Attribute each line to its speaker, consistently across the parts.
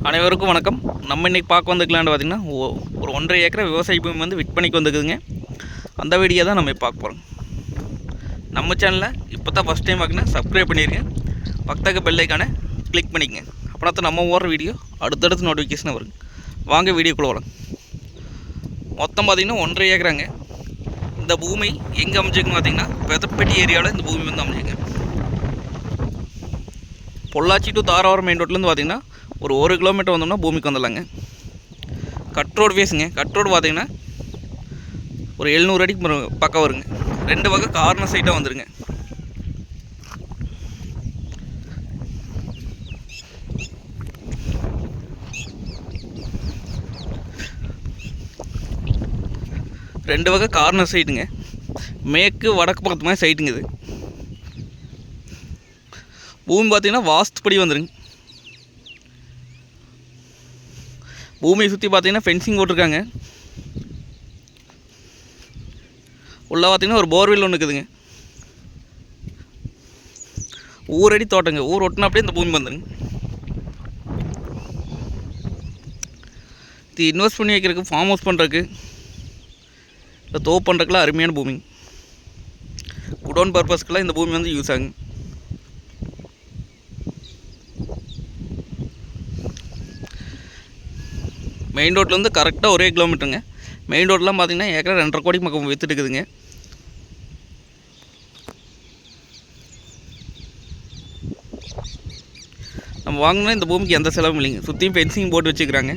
Speaker 1: அனைவருக்கும் வணக்கம். நம்ம இன்றைக்கி பார்க்க வந்துக்கலான்னு பார்த்திங்கன்னா ஒரு 1.5 ஏக்கரை விவசாய பூமி வந்து விற்பனைக்கு வந்துக்குதுங்க. அந்த வீடியோ தான் நம்ம பார்க்க போகிறோம். நம்ம சேனலில் இப்போ தான் ஃபஸ்ட் டைம் பார்த்திங்கன்னா சப்ஸ்கிரைப் பண்ணியிருக்கேன். பக்கத்துக்கு பெல் ஐக்கானை கிளிக் பண்ணிக்கங்க. அப்படின்னா தான் நம்ம ஓடுற வீடியோ அடுத்தடுத்து நோட்டிஃபிகேஷன் வருங்க. வாங்க வீடியோக்குள்ளே வரலாம். மொத்தம் பார்த்திங்கன்னா 1.5 ஏக்கராங்க. இந்த பூமி எங்கே அமைஞ்சிருக்குன்னு பார்த்திங்கன்னா வெதப்பட்டி ஏரியாவில் இந்த பூமி வந்து அமைஞ்சிங்க. பொள்ளாச்சி டு தாராவரம் மெயின் ரோட்லேருந்து பார்த்திங்கன்னா ஒரு 1 கிலோமீட்டர் வந்தோம்னா பூமிக்கு வந்துடலாங்க. கட் ரோடு பேசுங்க. கட் ரோடு பார்த்திங்கன்னா ஒரு 700 அடிக்கு பக்கம் வருங்க. 2 வகை கார்னர் சைட்டாக வந்துடுங்க. ரெண்டு வகை கார்னர் சைட்டுங்க. மேற்கு வடக்கு பக்கத்து மாதிரி சைட்டுங்க. இது பூமி பார்த்திங்கன்னா வாஸ்துப்படி வந்துடுங்க. பூமியை சுற்றி பார்த்திங்கன்னா ஃபென்சிங் போட்டிருக்காங்க. உள்ளே பார்த்திங்கன்னா ஒரு போர்வெல் ஒன்று இருக்குதுங்க. ஊரடி தோட்டங்க. ஊர் ஒட்டினா அப்படியே இந்த பூமி வந்துடுங்க. இது இன்வெஸ்ட் பண்ணி வைக்கிறதுக்கு, ஃபார்ம் ஹவுஸ் பண்ணுறதுக்கு, இல்லை தோப்பு பண்ணுறதுக்குலாம் அருமையான பூமி. குடோன் பர்பஸ்க்கெலாம் இந்த பூமி வந்து யூஸ் ஆகுங்க. மெயின் ரோட்லேருந்து கரெக்டாக 1 கிலோமீட்டருங்க. மெயின் ரோட்லாம் பார்த்திங்கன்னா ஏக்கரா 2.5 கோடி பக்கம் விற்றுட்டு இருக்குதுங்க. நம்ம வாங்கினா இந்த பூமிக்கு எந்த செலவும் இல்லைங்க. சுற்றியும் ஃபென்சிங் போட்டு வச்சுக்கிறாங்க.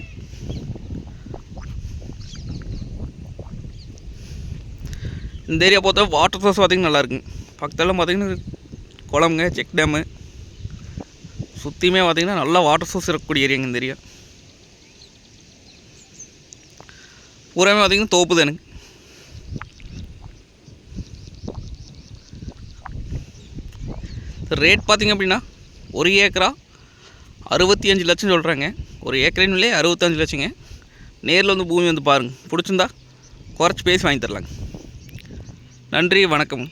Speaker 1: இந்த ஏரியா பார்த்தா வாட்டர் சோர்ஸ் பார்த்திங்கன்னா நல்லாயிருக்குங்க. பக்கத்தெல்லாம் பார்த்திங்கன்னா குளம்ங்க, செக் டேமு, சுற்றியுமே பார்த்திங்கன்னா நல்லா வாட்டர் சோர்ஸ் இருக்கக்கூடிய ஏரியாங்க இந்த ஏரியா. பூராமே பார்த்திங்கன்னா தோப்பு தானுங்க. ரேட் பார்த்திங்க அப்படின்னா 1 ஏக்கரா 65 லட்சம் சொல்கிறாங்க. 1 ஏக்கரின்லே 65 லட்சங்க. நேரில் வந்து பூமி வந்து பாருங்கள். பிடிச்சிருந்தா குறைச்சி பேசி வாங்கி தரலாங்க. நன்றி, வணக்கம்.